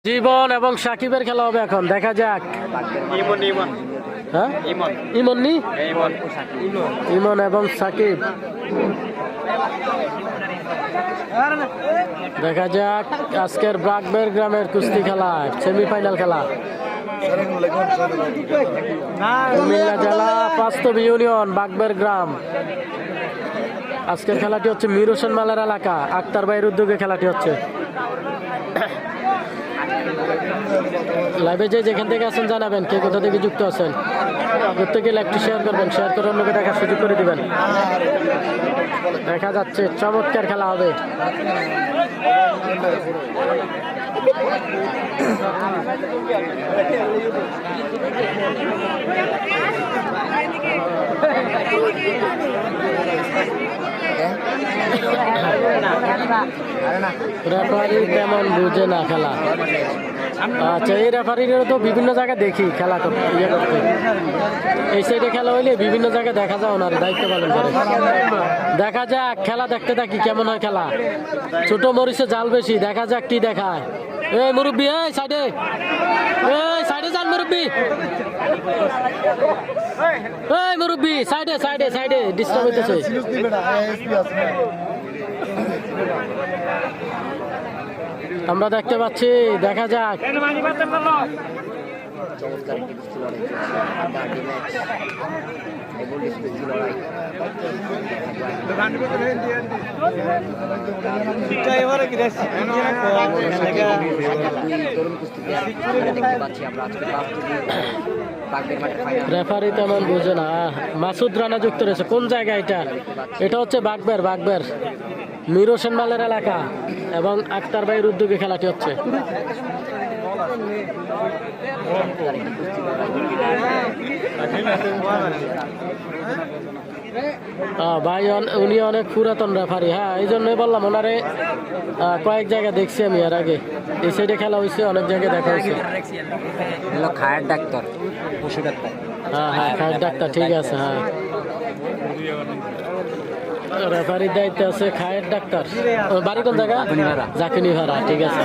জীবন এবং সাকিবের খেলা হবে এখন, দেখা যাক। হ্যাঁ, ইমন এবং সাকিব, দেখা যাক আজকের ব্রাকবের গ্রামের কুস্তি খেলা, সেমিফাইনাল খেলা। কুমিল্লা জেলা বাস্তব ইউনিয়ন বাগবের গ্রাম। আজকের খেলাটি হচ্ছে মীর হোসেন মালের এলাকা, আক্তার ভাইয়ের উদ্যোগে খেলাটি হচ্ছে। লাইভে যেখান থেকে আছেন জানাবেন কে কোথা থেকে যুক্ত আছেন। প্রত্যেকে লাইভটি শেয়ার করবেন, শেয়ার করে অন্যকে দেখার সুযোগ করে দিবেন। দেখা যাচ্ছে চমৎকার খেলা হবে। রেফারি তেমন বুঝে না খেলা। আচ্ছা, এই রেফারিরও তো বিভিন্ন জায়গায় দেখি খেলা করতে, এই সাইডে খেলা হইলে বিভিন্ন জায়গায় দেখা যায়, ওনার দায়িত্ব পালন করে। দেখা যাক, খেলা দেখতে থাকি কেমন হয় খেলা। ছোট মরিচে জাল বেশি, দেখা যাক কি দেখায়। এই মুরব্বী, এই সাইডে, এই সাইডে যান মুরব্বী, এই মুরব্বী সাইডে সাইডে সাইডে, ডিস্টার্ব হইতেছে। আমরা দেখতে পাচ্ছি, দেখা যাক। রেফারি তেমন বুঝে না। মাসুদ রানা যুক্ত রয়েছে। কোন জায়গা এটা? এটা হচ্ছে বাগবের মীর হোসেন মালের এলাকা এবং আক্তার ভাইয়ের উদ্যোগে খেলাটি হচ্ছে। ভাই উনি অনেক পুরাতন রেফারি। হ্যাঁ, এই জন্যই বললাম, ওনারে কয়েক জায়গায় দেখছি আমি এর আগে। এই সাইডে খেলা হয়েছে, অনেক জায়গায় দেখা হয়েছে। খায়ের ডাক্তার, পশু ডাক্তার। হ্যাঁ হ্যাঁ, খায়ের ডাক্তার, ঠিক আছে। হ্যাঁ, রেফারির দায়িত্বে আছে খায়ের ডাক্তার। বাড়ি কোন জায়গা? জাকিনি ভাড়া, ঠিক আছে।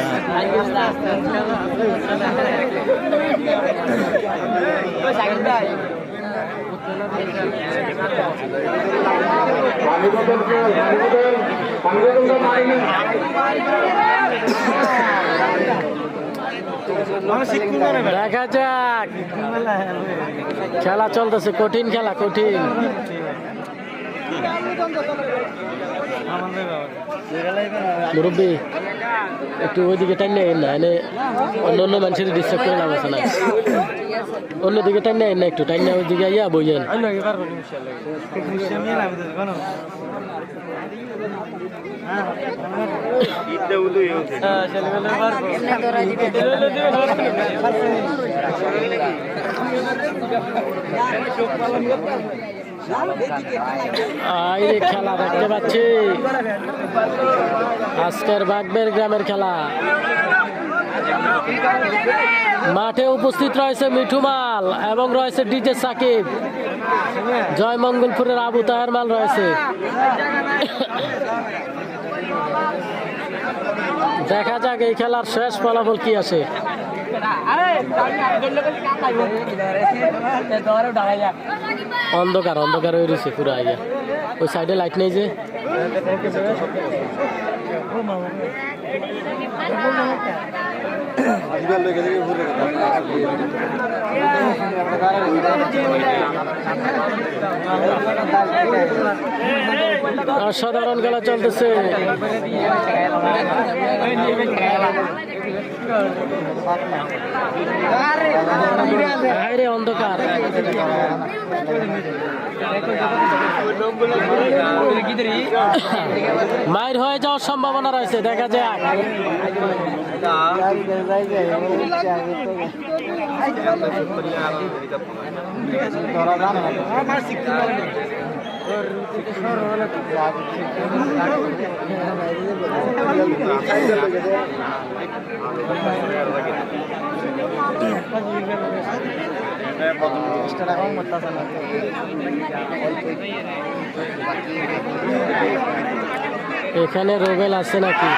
দেখা যাক, খেলা চলতেছে, কঠিন খেলা, কঠিন। মুরব্বী একটু ওইদিকে টাইম নেই না, এনে অন্য মানুষের ডিস্টার্ব করে লাভ আছে না। অন্যদিকে টাইম নেই না, একটু টাইম নেই, ওইদিকে ইয়া বইয়েন। খেলা দেখতে পাচ্ছি, আজকের বাগবের গ্রামের খেলা। মাঠে উপস্থিত রয়েছে মিঠু মাল এবং রয়েছে ডিজে সাকিব। জয়মঙ্গলপুরের আবু তাহের মাল রয়েছে। দেখা যাক এই খেলার শেষ ফলাফল কি আসে। অন্ধকার অন্ধকার হয়ে রয়েছে পুরো। আইয়া ওই সাইডে লাইট নেই যে। অসাধারণ খেলা চলতেছে। অন্ধকার, মায়ের হয়ে যাওয়ার সম্ভাবনা রয়েছে, দেখা যাক। এখানে রোবেল আছে নাকি?